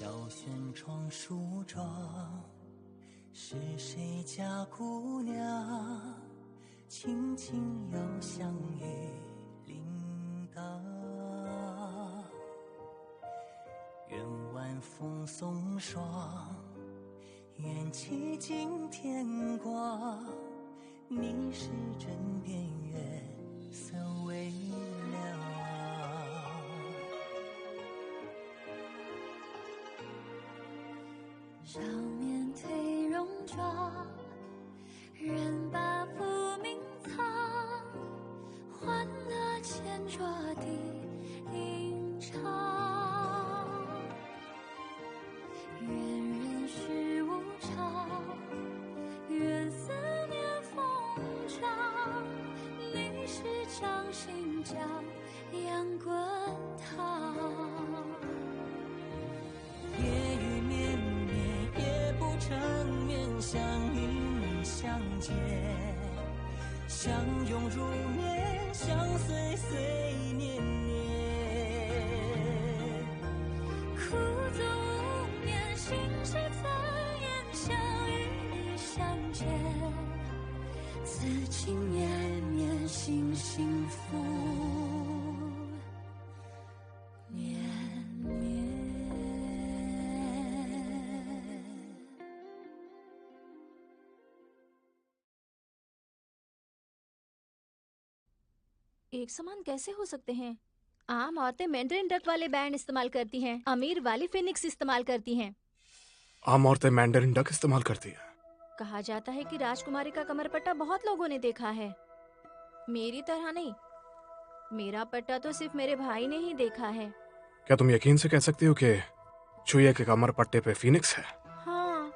小轩窗梳妆，是谁家姑娘？轻轻摇香于铃铛。愿晚风送霜，愿期尽天光。你是枕边月色微凉。少年褪戎装，人把浮名藏，欢乐前桌的吟唱。愿人世无常，愿思念风长。历史掌心将阳滚烫。夜雨绵绵，夜不成眠，相遇相见，相拥如眠，相随随年年。苦足无眠，心事怎言？相与你相见，此情绵绵，心幸福绵绵。एक समान कैसे हो सकते हैं? आम औरतें मैंडरिन डक वाले बैंड इस्तेमाल करती हैं, अमीर वाली फिनिक्स इस्तेमाल करती हैं। आम औरतें मैंडरिन डक इस्तेमाल करती हैं। कहा जाता है कि राजकुमारी का कमर पट्टा बहुत लोगों ने देखा है, मेरी तरह नहीं। मेरा पट्टा तो सिर्फ मेरे भाई ने ही देखा है। क्या तुम यकीन से कह सकती हो कि चूहे के कमर पट्टे पे फीनिक्स है? हाँ,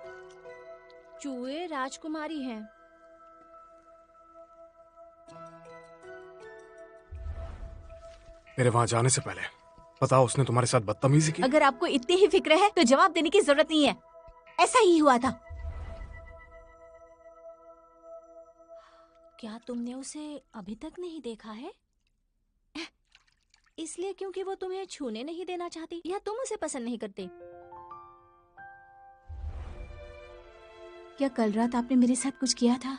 चूहे राजकुमारी हैं। मेरे वहां जाने से पहले बताओ, उसने तुम्हारे साथ बदतमीजी की? अगर आपको इतनी ही फिक्र है तो जवाब देने की जरूरत नहीं है। ऐसा ही हुआ था। क्या तुमने उसे अभी तक नहीं देखा है? इसलिए क्योंकि वो तुम्हें छूने नहीं देना चाहती, या तुम उसे पसंद नहीं करते? क्या कल रात आपने मेरे साथ कुछ किया था?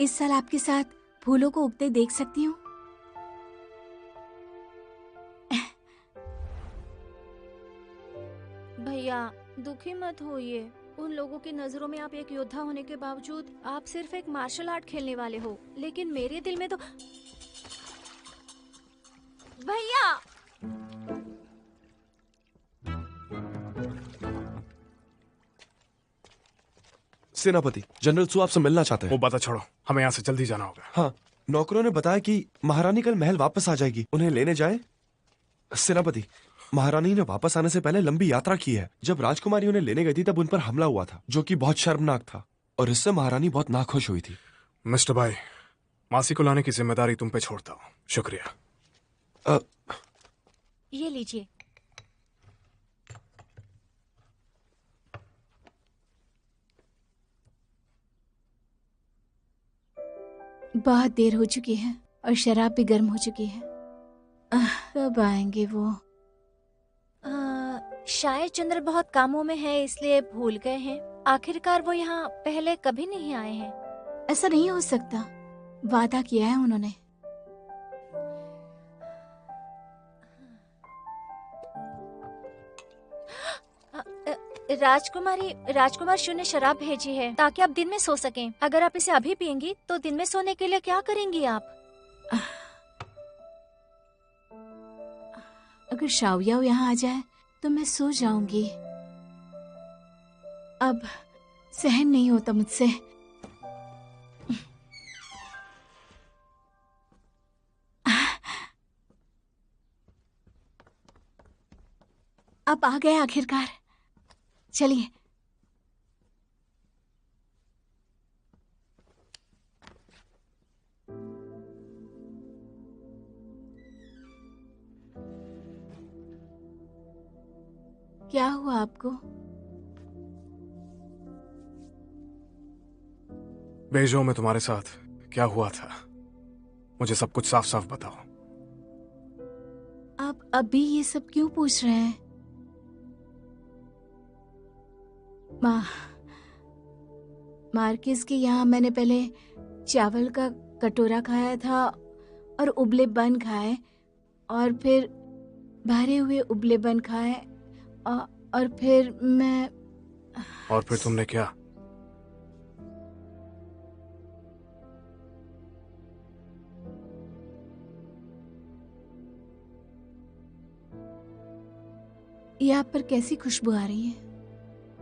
इस साल आपके साथ फूलों को उगते देख सकती हूँ? भैया दुखी मत होइए। उन लोगों की नजरों में आप एक योद्धा होने के बावजूद आप सिर्फ एक मार्शल आर्ट खेलने वाले हो, लेकिन मेरे दिल में तो भैया। सेनापति, जनरल सु आपसे मिलना चाहते हैं। वो बात छोड़ो, हमें यहाँ से जल्दी जाना होगा। हाँ, नौकरों ने बताया कि महारानी कल महल वापस आ जाएगी। उन्हें लेने जाएं? सेनापति, महारानी ने वापस आने से पहले लंबी यात्रा की है। जब राजकुमारी उन्हें लेने गई थी तब उन पर हमला हुआ था, जो कि बहुत शर्मनाक था, और इससे महारानी बहुत नाखुश हुई थी। मिस्टर भाई, मासी को लाने की जिम्मेदारी तुम पे छोड़ता हूँ। शुक्रिया। ये लीजिए। बहुत देर हो चुकी है और शराब भी गर्म हो चुकी है। कब आएंगे वो? शायद जनरल बहुत कामों में है, इसलिए भूल गए हैं। आखिरकार वो यहाँ पहले कभी नहीं आए हैं। ऐसा नहीं हो सकता, वादा किया है उन्होंने। राजकुमार शू ने शराब भेजी है ताकि आप दिन में सो सकें। अगर आप इसे अभी पियेंगी तो दिन में सोने के लिए क्या करेंगी आप? अगर शाओयाओ यहाँ आ जाए तो मैं सो जाऊंगी। अब सहन नहीं होता मुझसे। अब आ गए आखिरकार। चलिए। क्या हुआ आपको? बेजो में तुम्हारे साथ क्या हुआ था? मुझे सब कुछ साफ साफ बताओ। आप अभी ये सब क्यों पूछ रहे हैं? मार्किस के यहाँ मैंने पहले चावल का कटोरा खाया था और उबले बन खाए, और फिर भरे हुए उबले बन खाए, और फिर मैं... और फिर तुमने क्या? यहाँ पर कैसी खुशबू आ रही है?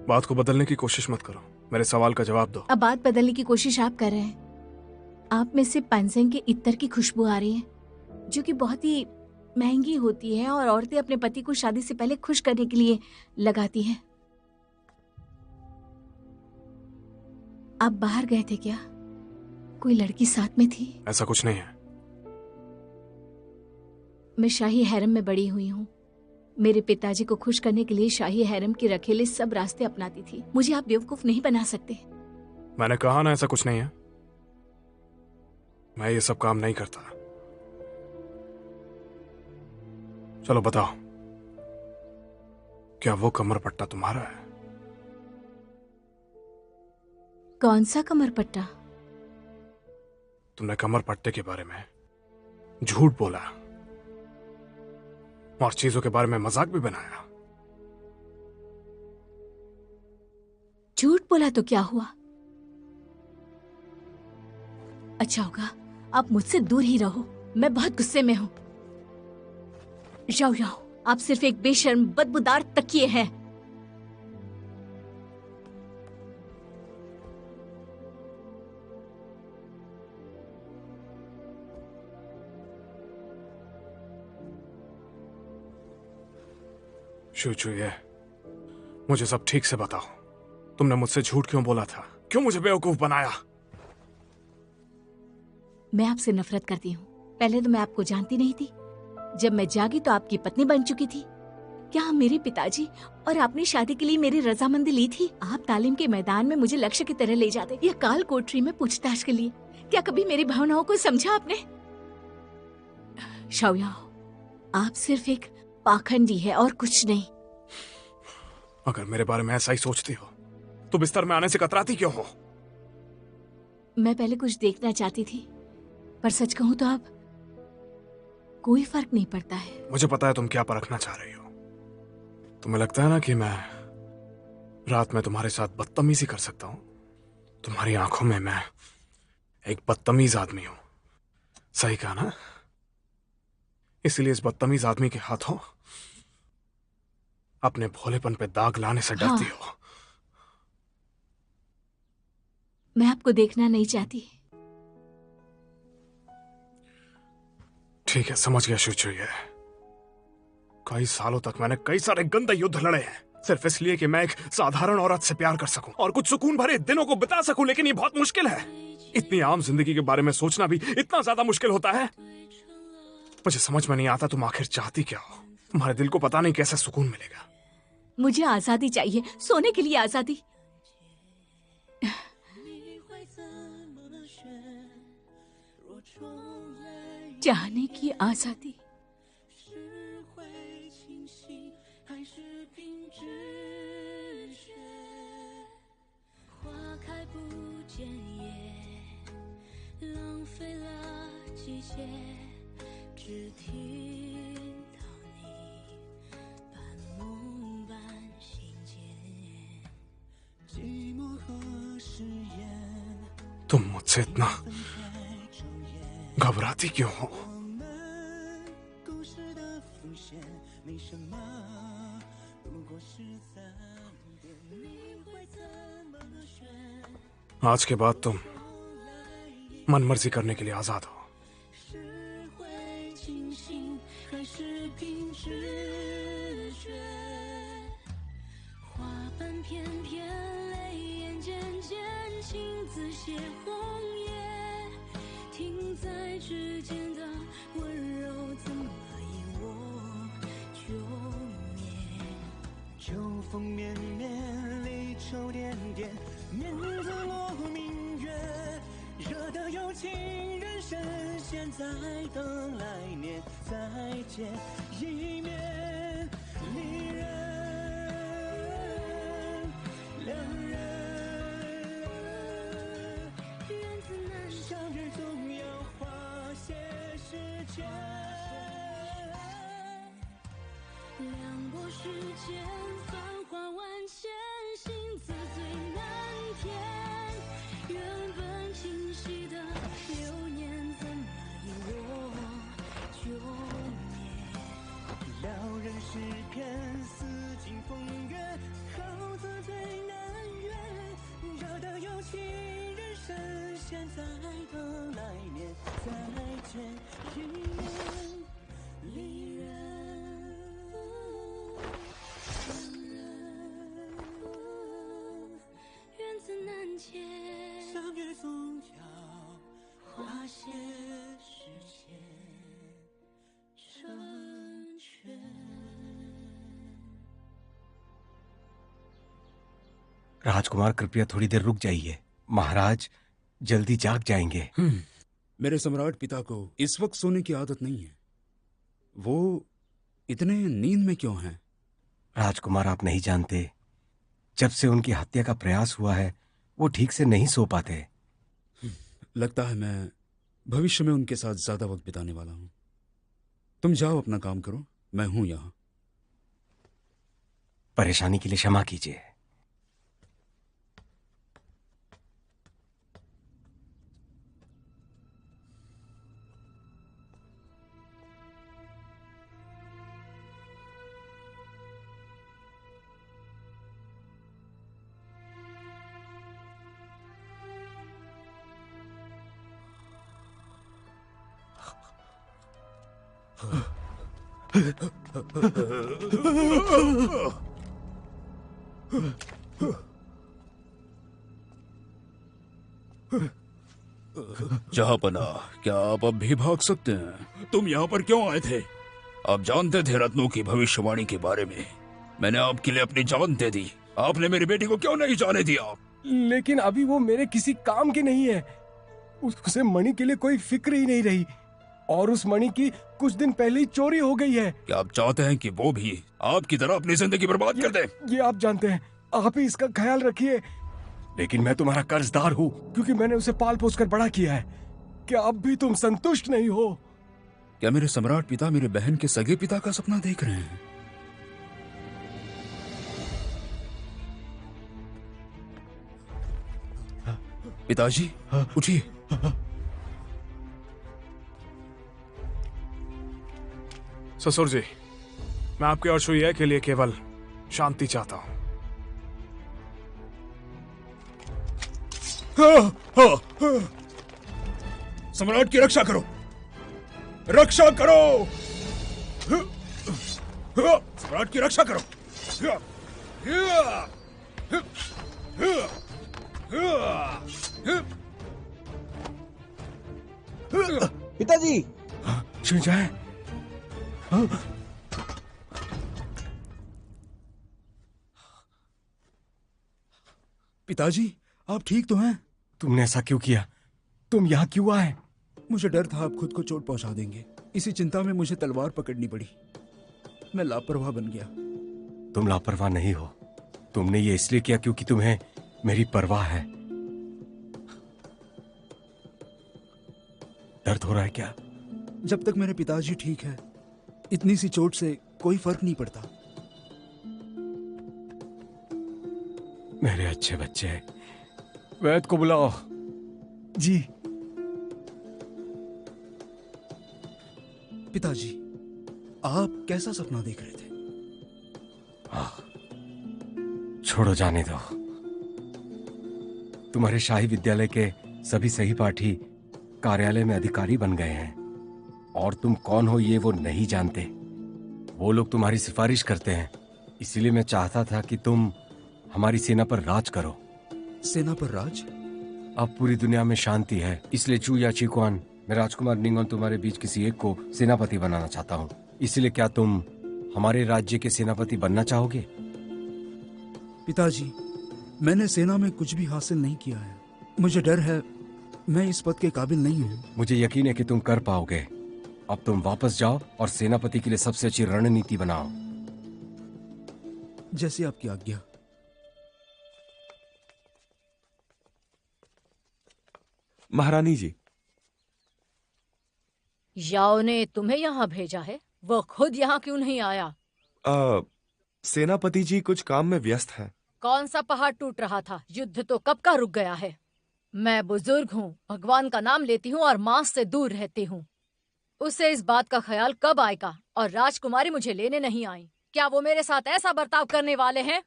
बात को बदलने की कोशिश मत करो, मेरे सवाल का जवाब दो। अब बात बदलने की कोशिश आप कर रहे हैं। आप में से पानसेंग के इत्र की खुशबू आ रही है, जो कि बहुत ही महंगी होती है और औरतें अपने पति को शादी से पहले खुश करने के लिए लगाती हैं। आप बाहर गए थे क्या? कोई लड़की साथ में थी? ऐसा कुछ नहीं है। मैं शाही हैरम में बड़ी हुई हूँ। मेरे पिताजी को खुश करने के लिए शाही हैरम की रखेले सब रास्ते अपनाती थी। मुझे आप बेवकूफ नहीं बना सकते। मैंने कहा ना ऐसा कुछ नहीं है। मैं ये सब काम नहीं करता। चलो बताओ, क्या वो कमर पट्टा तुम्हारा है? कौन सा कमर पट्टा? तुमने कमर पट्टे के बारे में झूठ बोला और चीजों के बारे में मजाक भी बनाया। झूठ बोला तो क्या हुआ? अच्छा होगा आप मुझसे दूर ही रहो। मैं बहुत गुस्से में हूं। जाओ जाओ, आप सिर्फ एक बेशर्म बदबूदार तकिए हैं। शुचुये, मुझे सब ठीक से बताओ, तुमने मुझसे झूठ क्यों बोला था? क्यों मुझे बेवकूफ बनाया? मैं आपसे नफरत करती हूँ। पहले तो मैं आपको जानती नहीं थी। जब मैं जागी तो आपकी पत्नी बन चुकी थी। क्या मेरे पिताजी और आपने शादी के लिए मेरी रजामंदी ली थी? आप तालीम के मैदान में मुझे लक्ष्य की तरह ले जाते या काल कोठरी में पूछताछ के लिए। क्या कभी मेरी भावनाओं को समझा आपने? शाओयाओ, आप सिर्फ एक पाखंडी है और कुछ नहीं। अगर मेरे बारे में ऐसा ही सोचती हो तो बिस्तर में आने से कतराती क्यों हो? मैं पहले कुछ देखना चाहती थी, पर सच कहूं तो अब कोई फर्क नहीं पड़ता है। मुझे पता है तुम क्या परखना चाह रही हो। तुम्हें लगता है ना कि मैं रात में तुम्हारे साथ बदतमीजी कर सकता हूं? तुम्हारी आंखों में मैं एक बदतमीज आदमी हूं। सही कहा ना? इसलिए इस बदतमीज आदमी के हाथों अपने भोलेपन पे दाग लाने से डरती हो। मैं आपको देखना नहीं चाहती। ठीक है, समझ गया शुचुये। कई सालों तक मैंने कई सारे गंदे युद्ध लड़े हैं, सिर्फ इसलिए कि मैं एक साधारण औरत से प्यार कर सकूं और कुछ सुकून भरे दिनों को बिता सकूं। लेकिन ये बहुत मुश्किल है। इतनी आम जिंदगी के बारे में सोचना भी इतना ज्यादा मुश्किल होता है। मुझे समझ में नहीं आता तुम आखिर चाहती क्या हो। तुम्हारे दिल को पता नहीं कैसे सुकून मिलेगा। मुझे आजादी चाहिए, सोने के लिए आजादी। चाहने की आजादी। तुम मुझसे इतना घबराती क्यों हो? आज के बाद तुम मन मर्जी करने के लिए आजाद हो। 惹得有情人深陷，在等来年再见一面。离人两人，相遇总要花些时间。两拨时间，繁华万千，心字最难填。原本清晰的流年，怎么因我就灭？撩人诗篇，似尽风月，好字最难圆。惹得有情人深陷，在等来年再见一面。离人缘字难解，相遇总要花些时间成全。राजकुमार कृपया थोड़ी देर रुक जाइए। महाराज जल्दी जाग जाएंगे। मेरे सम्राट पिता को इस वक्त सोने की आदत नहीं है। वो इतने नींद में क्यों हैं? राजकुमार आप नहीं जानते, जब से उनकी हत्या का प्रयास हुआ है वो ठीक से नहीं सो पाते। लगता है मैं भविष्य में उनके साथ ज्यादा वक्त बिताने वाला हूं। तुम जाओ अपना काम करो, मैं हूं यहां। परेशानी के लिए क्षमा कीजिए। जहांपना, क्या आप अब भी भाग सकते हैं? तुम यहाँ पर क्यों आए थे? आप जानते थे रत्नों की भविष्यवाणी के बारे में। मैंने आपके लिए अपनी जान दे दी। आपने मेरी बेटी को क्यों नहीं जाने दिया? लेकिन अभी वो मेरे किसी काम की नहीं है। उसे मणि के लिए कोई फिक्र ही नहीं रही, और उस मणि की कुछ दिन पहले ही चोरी हो गई है। क्या आप चाहते हैं कि वो भी आपकी तरह अपनी जिंदगी बर्बाद कर दे? ये आप जानते हैं, आप ही इसका ख्याल रखिए। लेकिन मैं तुम्हारा कर्जदार हूँ, क्योंकि मैंने उसे पाल पोस कर बड़ा किया है। क्या अब भी तुम संतुष्ट नहीं हो? क्या मेरे सम्राट पिता मेरे बहन के सगे पिता का सपना देख रहे हैं? पिताजी उठिए। ससुर जी, मैं आपके और शुया के लिए केवल शांति चाहता हूँ। सम्राट की रक्षा करो, रक्षा करो, सम्राट की रक्षा करो। पिताजी, शुजाए, पिताजी आप ठीक तो हैं? तुमने ऐसा क्यों किया? तुम यहाँ क्यों आए? मुझे डर था आप खुद को चोट पहुंचा देंगे। इसी चिंता में मुझे तलवार पकड़नी पड़ी। मैं लापरवाह बन गया। तुम लापरवाह नहीं हो। तुमने ये इसलिए किया क्योंकि तुम्हें मेरी परवाह है। दर्द हो रहा है क्या? जब तक मेरे पिताजी ठीक है, इतनी सी चोट से कोई फर्क नहीं पड़ता। मेरे अच्छे बच्चे। वैद को बुलाओ। जी। पिताजी, आप कैसा सपना देख रहे थे? छोड़ो, जाने दो। तुम्हारे शाही विद्यालय के सभी सहपाठी कार्यालय में अधिकारी बन गए हैं, और तुम कौन हो ये वो नहीं जानते। वो लोग तुम्हारी सिफारिश करते हैं। इसीलिए मैं चाहता था कि तुम हमारी सेना पर राज करो। सेना पर राज? अब पूरी दुनिया में शांति है, इसलिए चू या चीकुआन, मैं राजकुमार निंगोन तुम्हारे बीच किसी एक को सेनापति बनाना चाहता हूँ। इसलिए क्या तुम हमारे राज्य के सेनापति बनना चाहोगे? पिताजी, मैंने सेना में कुछ भी हासिल नहीं किया है। मुझे डर है मैं इस पद के काबिल नहीं हूँ। मुझे यकीन है कि तुम कर पाओगे। अब तुम वापस जाओ और सेनापति के लिए सबसे अच्छी रणनीति बनाओ। जैसे आपकी आज्ञा। महारानी जी, याओ ने तुम्हें यहाँ भेजा है, वो खुद यहाँ क्यों नहीं आया? सेनापति जी कुछ काम में व्यस्त हैं। कौन सा पहाड़ टूट रहा था? युद्ध तो कब का रुक गया है। मैं बुजुर्ग हूँ, भगवान का नाम लेती हूँ और मांस से दूर रहती हूँ। उसे इस बात का ख्याल कब आएगा? और राजकुमारी मुझे लेने नहीं आई। क्या वो मेरे साथ ऐसा बर्ताव करने वाले हैं?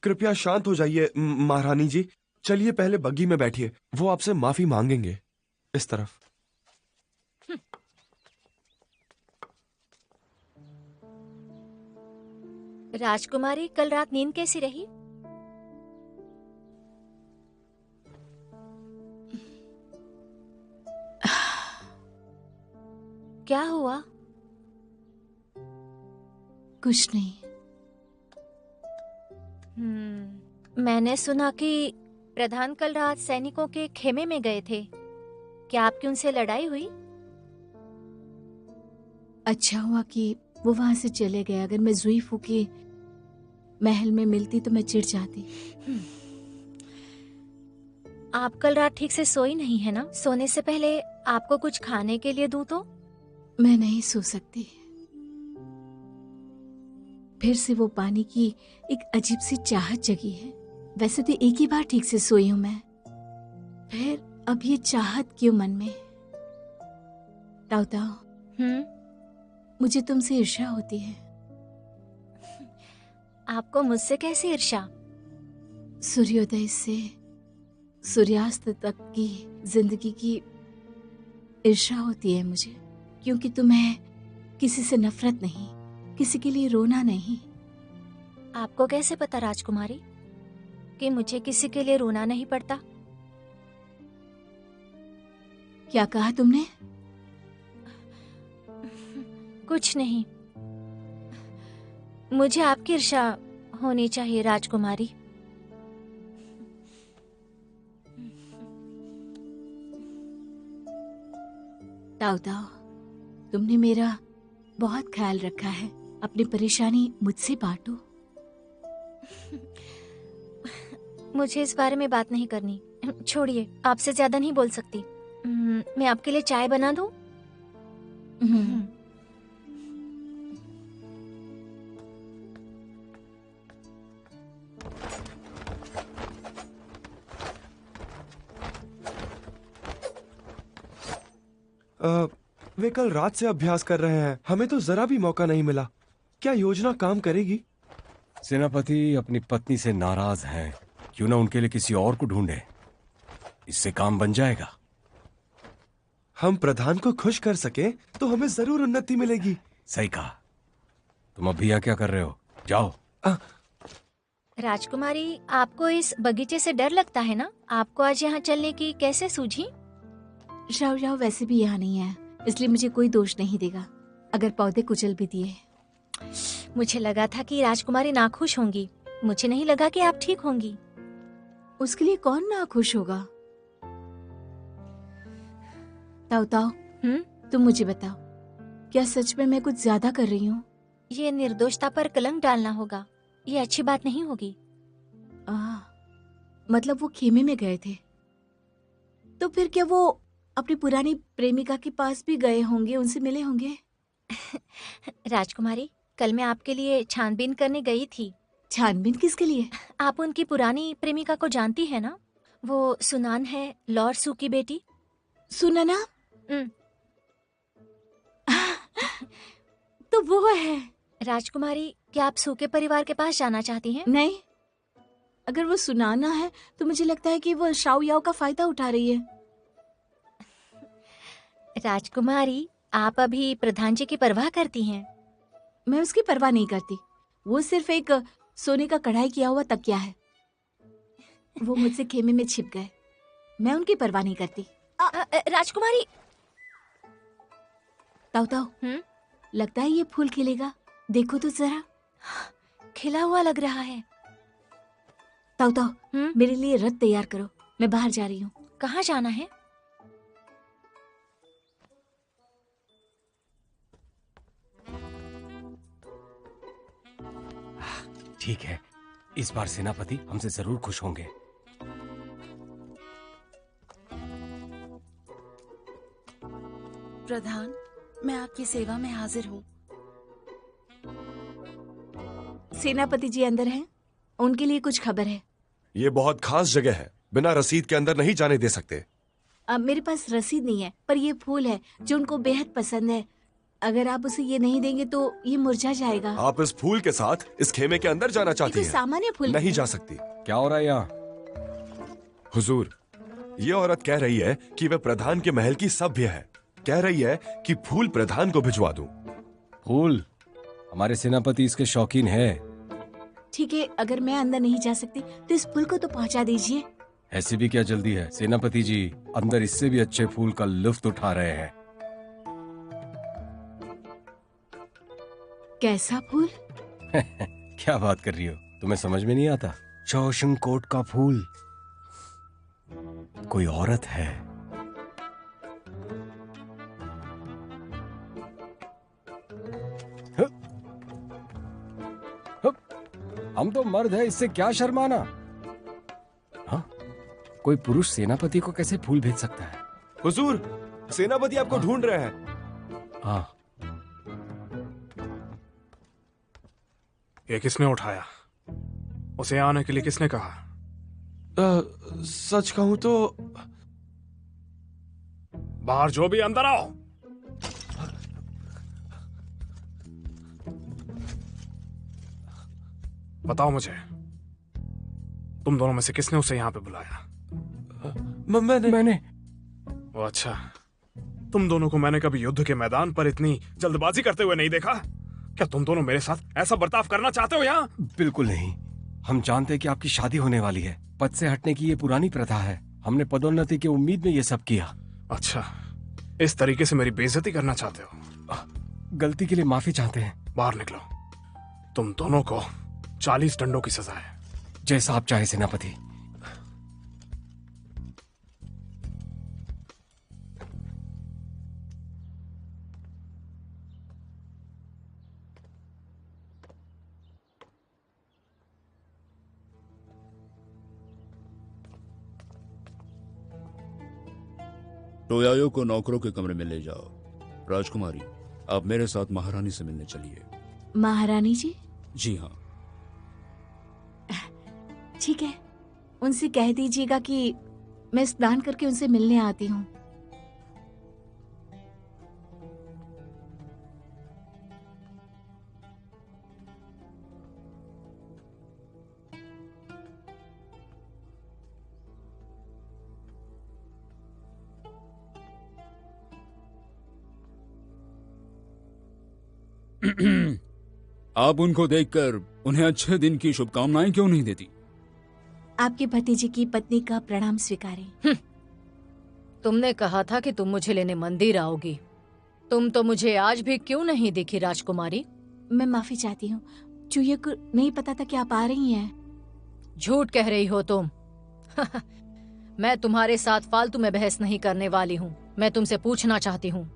कृपया शांत हो जाइए महारानी जी। चलिए पहले बग्गी में बैठिए, वो आपसे माफी मांगेंगे। इस तरफ। राजकुमारी, कल रात नींद कैसी रही? क्या हुआ? कुछ नहीं। मैंने सुना कि प्रधान कल रात सैनिकों के खेमे में गए थे। क्या आपकी उनसे लड़ाई हुई? अच्छा हुआ कि वो वहां से चले गए। अगर मैं जुईफू के महल में मिलती तो मैं चिढ़ जाती। आप कल रात ठीक से सोई नहीं है ना? सोने से पहले आपको कुछ खाने के लिए दूं तो? मैं नहीं सो सकती। फिर से वो पानी की एक अजीब सी चाहत जगी है। वैसे तो एक ही बार ठीक से सोई हूं मैं, फिर अब ये चाहत क्यों मन में? ताऊ ताऊ, मुझे तुमसे ईर्ष्या होती है। आपको मुझसे कैसी ईर्ष्या? सूर्योदय से सूर्यास्त तक की जिंदगी की ईर्ष्या होती है मुझे, क्योंकि तुम्हें किसी से नफरत नहीं, किसी के लिए रोना नहीं। आपको कैसे पता राजकुमारी कि मुझे किसी के लिए रोना नहीं पड़ता? क्या कहा तुमने? कुछ नहीं। मुझे आपकी ईर्ष्या होनी चाहिए राजकुमारी। ताऊ ताऊ, तुमने मेरा बहुत ख्याल रखा है। अपनी परेशानी मुझसे बांटो। मुझे इस बारे में बात नहीं करनी। छोड़िए, आपसे ज्यादा नहीं बोल सकती। मैं आपके लिए चाय बना दूं? वे कल रात से अभ्यास कर रहे हैं, हमें तो जरा भी मौका नहीं मिला। क्या योजना काम करेगी? सेनापति अपनी पत्नी से नाराज हैं। क्यों ना उनके लिए किसी और को ढूंढे, इससे काम बन जाएगा। हम प्रधान को खुश कर सके तो हमें जरूर उन्नति मिलेगी। सही कहा। तुम अभी यहाँ क्या कर रहे हो? जाओ। राजकुमारी, आपको इस बगीचे से डर लगता है ना? आपको आज यहाँ चलने की कैसे सूझी? राव राव वैसे भी यहाँ नहीं है, इसलिए मुझे कोई दोष नहीं देगा अगर पौधे कुचल भी दिए। मुझे लगा था कि राजकुमारी नाखुश होंगी। मुझे नहीं लगा कि आप ठीक होंगी। उसके लिए कौन नाखुश होगा? ताऊ ताऊ, तुम मुझे बताओ, क्या सच में मैं कुछ ज्यादा कर रही हूँ? ये निर्दोषता पर कलंक डालना होगा। ये अच्छी बात नहीं होगी। मतलब वो खेमे में गए थे, तो फिर क्या वो अपनी पुरानी प्रेमिका के पास भी गए होंगे, उनसे मिले होंगे? राजकुमारी, कल मैं आपके लिए छानबीन करने गई थी। छानबीन किसके लिए? आप उनकी पुरानी प्रेमिका को जानती है ना? वो सुनान है, लॉर्ड सू की बेटी। सुनना? तो वो है। राजकुमारी, क्या आप सू के परिवार के पास जाना चाहती हैं? नहीं, अगर वो सुनाना है तो मुझे लगता है कि वो शाओ याओ का फायदा उठा रही है। राजकुमारी, आप अभी प्रधान जी की परवाह करती हैं। मैं उसकी परवाह नहीं करती। वो सिर्फ एक सोने का कढ़ाई किया हुआ तकिया है। वो मुझसे खेमे में छिप गए, मैं उनकी परवाह नहीं करती। राजकुमारी। ताऊ ताऊ, लगता है ये फूल खिलेगा, देखो तो जरा। खिला हुआ लग रहा है। ताऊ ताऊ, मेरे लिए रथ तैयार करो, मैं बाहर जा रही हूँ। कहाँ जाना है? ठीक है, इस बार सेनापति हमसे जरूर खुश होंगे। प्रधान, मैं आपकी सेवा में हाजिर हूँ। सेनापति जी अंदर हैं, उनके लिए कुछ खबर है। ये बहुत खास जगह है, बिना रसीद के अंदर नहीं जाने दे सकते। अब मेरे पास रसीद नहीं है, पर ये फूल है जो उनको बेहद पसंद है। अगर आप उसे ये नहीं देंगे तो ये मुरझा जाएगा। आप इस फूल के साथ इस खेमे के अंदर जाना चाहती कोई हैं? सामान्य फूल नहीं जा सकती। क्या हो रहा है यहाँ? हुजूर, ये औरत कह रही है कि वह प्रधान के महल की सभ्य है। कह रही है कि फूल प्रधान को भिजवा दूं। फूल? हमारे सेनापति इसके शौकीन है। ठीक है, अगर मैं अंदर नहीं जा सकती तो इस फूल को तो पहुंचा दीजिए। ऐसी भी क्या जल्दी है? सेनापति जी अंदर इससे भी अच्छे फूल का लुत्फ उठा रहे हैं। कैसा फूल? क्या बात कर रही हो, तुम्हें समझ में नहीं आता? शॉशंक कोट का फूल। कोई औरत है। हम तो मर्द है, इससे क्या शर्माना? हाँ? कोई पुरुष सेनापति को कैसे फूल भेज सकता है? हुजूर, सेनापति आपको ढूंढ रहे हैं। हाँ। ये किसने उठाया? उसे आने के लिए किसने कहा? सच कहूं तो बाहर जो भी, अंदर आओ। बताओ मुझे, तुम दोनों में से किसने उसे यहां पे बुलाया? मैंने। वो अच्छा, तुम दोनों को मैंने कभी युद्ध के मैदान पर इतनी जल्दबाजी करते हुए नहीं देखा। क्या तुम दोनों मेरे साथ ऐसा बर्ताव करना चाहते हो यहाँ? बिल्कुल नहीं। हम जानते हैं कि आपकी शादी होने वाली है। पद से हटने की ये पुरानी प्रथा है। हमने पदोन्नति की उम्मीद में ये सब किया। अच्छा, इस तरीके से मेरी बेइज्जती करना चाहते हो? गलती के लिए माफी चाहते हैं। बाहर निकलो। तुम दोनों को 40 डंडों की सजा है। जैसा आप चाहे सेनापति। टोयायो को नौकरों के कमरे में ले जाओ। राजकुमारी, आप मेरे साथ महारानी से मिलने चलिए। महारानी जी? जी हाँ। ठीक है, उनसे कह दीजिएगा कि मैं स्नान करके उनसे मिलने आती हूँ। आप उनको देखकर उन्हें अच्छे दिन की शुभकामनाएं क्यों नहीं देती? आपके भतीजे की पत्नी का प्रणाम स्वीकारें। तुमने कहा था कि तुम मुझे लेने मंदिर आओगी। तुम तो मुझे आज भी क्यों नहीं दिखी राजकुमारी? मैं माफी चाहती हूँ, चूहे को नहीं पता था कि आप आ रही हैं। झूठ कह रही हो तुम। मैं तुम्हारे साथ फालतू में बहस नहीं करने वाली हूँ। मैं तुमसे पूछना चाहती हूँ,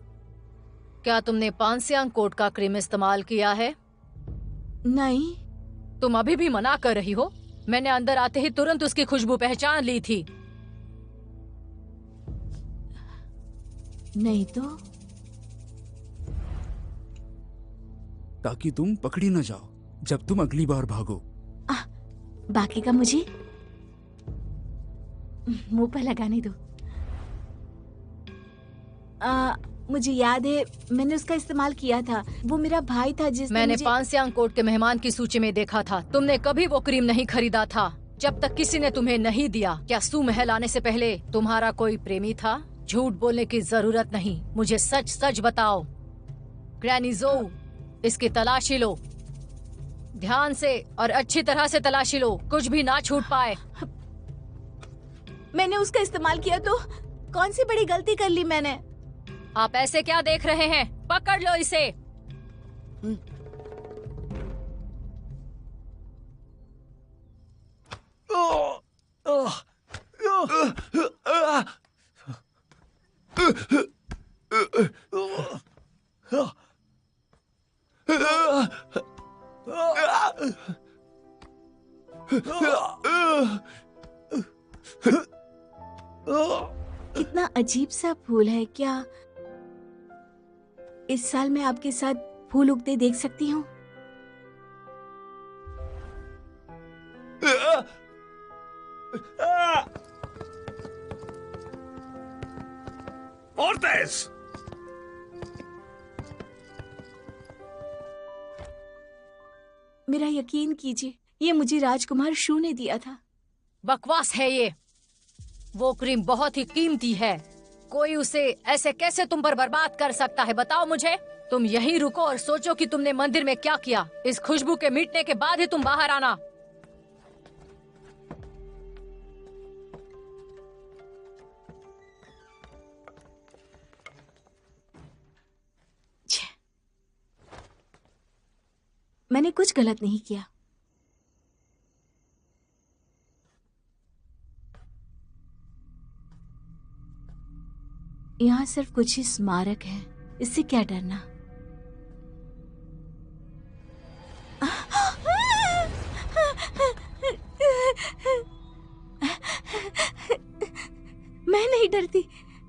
क्या तुमने पांसियांग कोट का क्रीम इस्तेमाल किया है? नहीं। तुम अभी भी मना कर रही हो? मैंने अंदर आते ही तुरंत उसकी खुशबू पहचान ली थी। नहीं तो? ताकि तुम पकड़ी न जाओ जब तुम अगली बार भागो। बाकी का मुझे मुंह पर लगाने दो। मुझे याद है, मैंने उसका इस्तेमाल किया था। वो मेरा भाई था जिसने मैंने मुझे... पांसियांग कोट के मेहमान की सूची में देखा था। तुमने कभी वो क्रीम नहीं खरीदा था जब तक किसी ने तुम्हें नहीं दिया। क्या सू महल आने से पहले तुम्हारा कोई प्रेमी था? झूठ बोलने की जरूरत नहीं, मुझे सच सच बताओ। ग्रैनी ज़ोऊ, इसकी तलाशी लो, ध्यान से और अच्छी तरह से तलाशी लो, कुछ भी ना छूट पाए। मैंने उसका इस्तेमाल किया तो कौन सी बड़ी गलती कर ली मैंने? आप ऐसे क्या देख रहे हैं? पकड़ लो इसे। कितना अजीब सा फूल है। क्या इस साल मैं आपके साथ फूल उगते देख सकती हूँ? और तेज। मेरा यकीन कीजिए, ये मुझे राजकुमार शू ने दिया था। बकवास है ये। वो क्रीम बहुत ही कीमती है। कोई उसे ऐसे कैसे तुम पर बर्बाद कर सकता है, बताओ मुझे। तुम यहीं रुको और सोचो कि तुमने मंदिर में क्या किया। इस खुशबू के मिटने के बाद ही तुम बाहर आना। मैंने कुछ गलत नहीं किया। यहाँ सिर्फ कुछ ही स्मारक है, इससे क्या डरना। मैं नहीं डरती,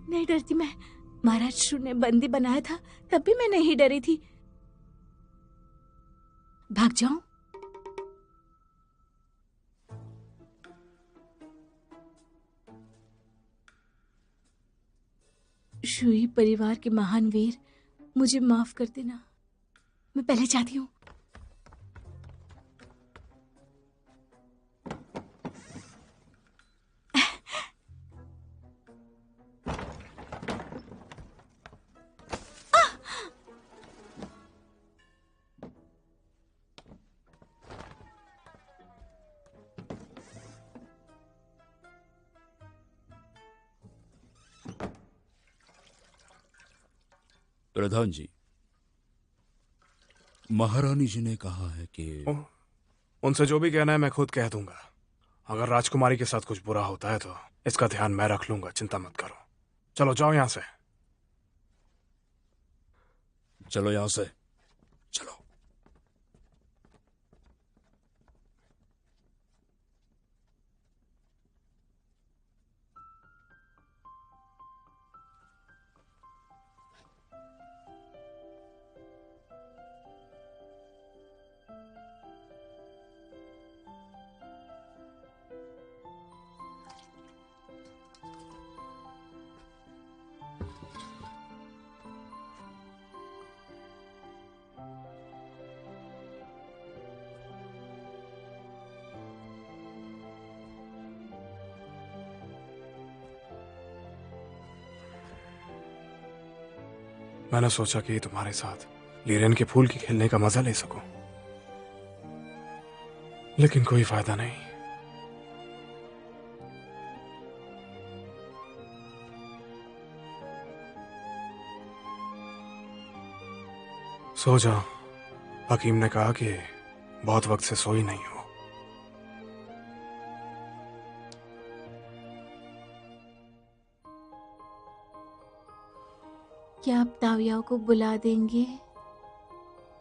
नहीं डरती मैं। महाराज शू ने बंदी बनाया था, तब भी मैं नहीं डरी थी। भाग जाऊं? शुई परिवार के महान वीर, मुझे माफ कर देना। मैं पहले जाती हूँ। प्रधान जी, महारानी जी ने कहा है कि उनसे जो भी कहना है मैं खुद कह दूंगा। अगर राजकुमारी के साथ कुछ बुरा होता है तो इसका ध्यान मैं रख लूंगा, चिंता मत करो। चलो जाओ यहां से। चलो यहां से, चलो। मैंने सोचा कि तुम्हारे साथ लीरेन के फूल की खेलने का मजा ले सकूं, लेकिन कोई फायदा नहीं। सो जाओ। हकीम ने कहा कि बहुत वक्त से सोई नहीं हो। क्या आप तावियाओ को बुला देंगे?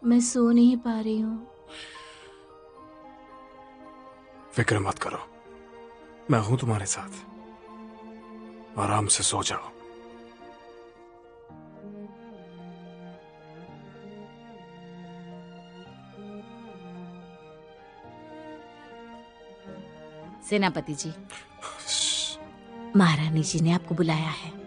मैं सो नहीं पा रही हूँ। फिक्र मत करो, मैं हूं तुम्हारे साथ। आराम से सो जाओ। सेनापति जी, महारानी जी ने आपको बुलाया है।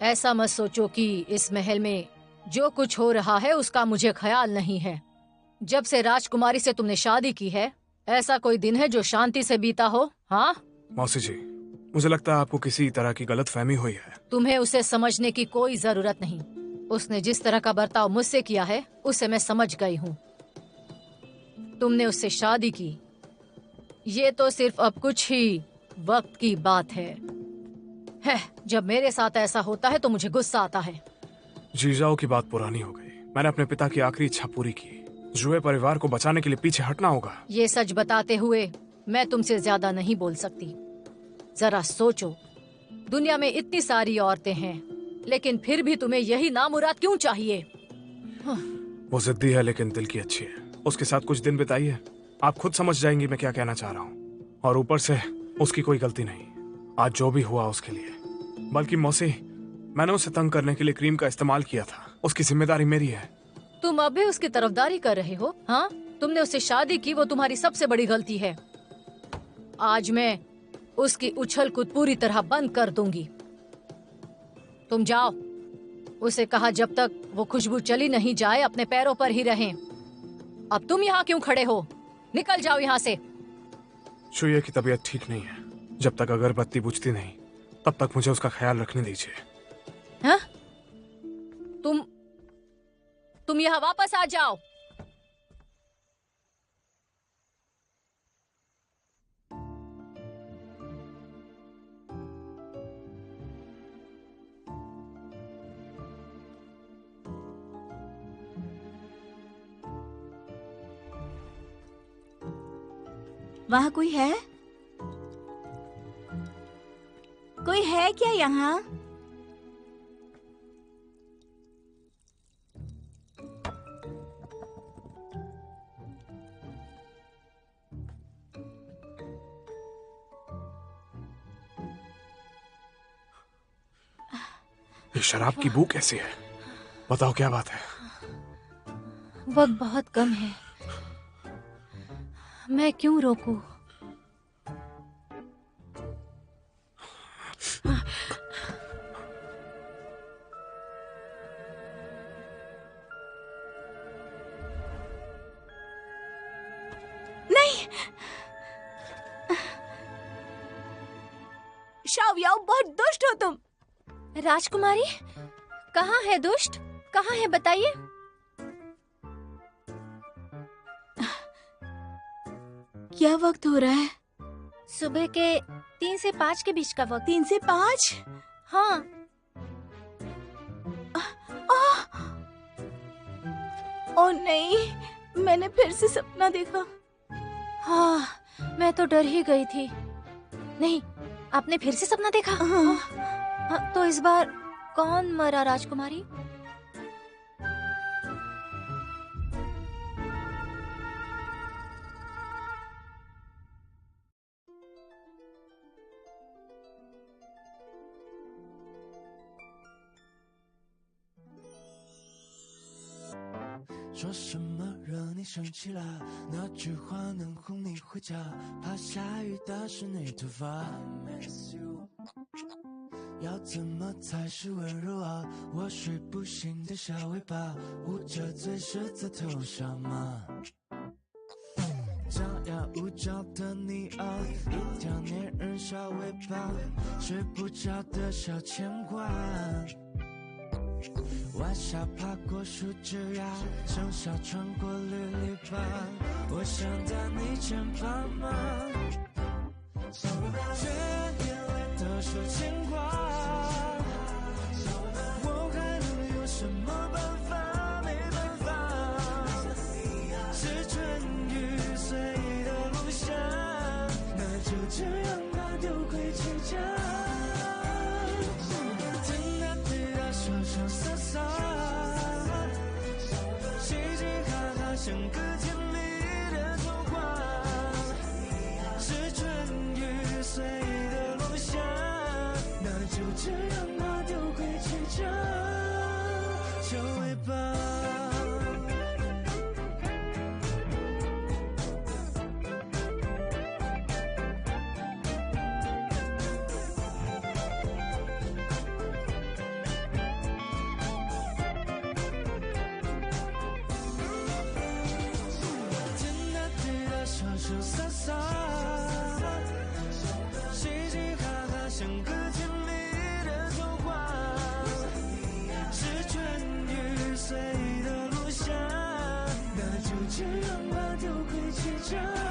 ऐसा मत सोचो कि इस महल में जो कुछ हो रहा है उसका मुझे ख्याल नहीं है। जब से राजकुमारी से तुमने शादी की है, ऐसा कोई दिन है जो शांति से बीता हो? हाँ मौसी जी, मुझे लगता है आपको किसी तरह की गलतफहमी हुई है। तुम्हें उसे समझने की कोई जरूरत नहीं। उसने जिस तरह का बर्ताव मुझसे किया है, उसे मैं समझ गई हूँ। तुमने उससे शादी की ये तो सिर्फ अब कुछ ही वक्त की बात है। जब मेरे साथ ऐसा होता है तो मुझे गुस्सा आता है। जीजाओ की बात पुरानी हो गई। मैंने अपने पिता की आखिरी इच्छा पूरी की। जुए परिवार को बचाने के लिए पीछे हटना होगा। ये सच बताते हुए मैं तुमसे ज्यादा नहीं बोल सकती। जरा सोचो, दुनिया में इतनी सारी औरतें हैं, लेकिन फिर भी तुम्हें यही नामुराद क्यों चाहिए? वो जिद्दी है लेकिन दिल की अच्छी है। उसके साथ कुछ दिन बिताइए, आप खुद समझ जाएंगी मैं क्या कहना चाह रहा हूँ। और ऊपर से उसकी कोई गलती नहीं। आज जो भी हुआ उसके लिए, बल्कि मौसी, मैंने उसे तंग करने के लिए क्रीम का इस्तेमाल किया था। उसकी जिम्मेदारी मेरी है। तुम अब भी उसकी तरफदारी कर रहे हो? हाँ, तुमने उससे शादी की, वो तुम्हारी सबसे बड़ी गलती है। आज मैं उसकी उछल कूद पूरी तरह बंद कर दूंगी। तुम जाओ, उसे कहा जब तक वो खुशबू चली नहीं जाए अपने पैरों पर ही रहें। अब तुम यहाँ क्यों खड़े हो? निकल जाओ यहाँ से। शुये की तबीयत ठीक नहीं है। जब तक अगरबत्ती बुझती नहीं तब तक मुझे उसका ख्याल रखने दीजिए। हाँ? तुम यहाँ वापस आ जाओ। वहाँ कोई है? कोई है क्या यहाँ? ये शराब की बू कैसी है? बताओ क्या बात है? वक्त बहुत कम है, मैं क्यों रोकूं? नहीं, शाओयाओ, बहुत दुष्ट हो तुम। राजकुमारी, कहाँ है दुष्ट? कहाँ है बताइए। क्या वक्त हो रहा है? सुबह के 3 से 5 के बीच का वक्त। 3 से 5? हाँ। ओ नहीं, मैंने फिर से सपना देखा। हाँ, मैं तो डर ही गई थी। नहीं, आपने फिर से सपना देखा? हाँ, तो इस बार कौन मरा राजकुमारी?说什么惹你生气了？那句话能哄你回家？怕下雨打湿你头发。Miss you。要怎么才是温柔啊？我睡不醒的小尾巴，捂着嘴舌在头上吗？张牙舞爪的你啊，一条粘人小尾巴，睡不着的小牵挂。晚霞爬过树枝呀，盛夏穿过绿篱笆，我想在你肩膀吗？却眼泪都说牵挂，我还能有什么办法？没办法，是春雨随的路下，那就这样吧，丢盔弃甲。说说洒洒，嘻嘻哈哈，像个甜蜜的童话。是春雨随的落下，那就这样吧，丢盔弃甲，小尾巴。说说洒洒，嘻嘻哈哈，像个甜蜜的童话。是春雨随的落下，那就这样吧，丢盔弃甲。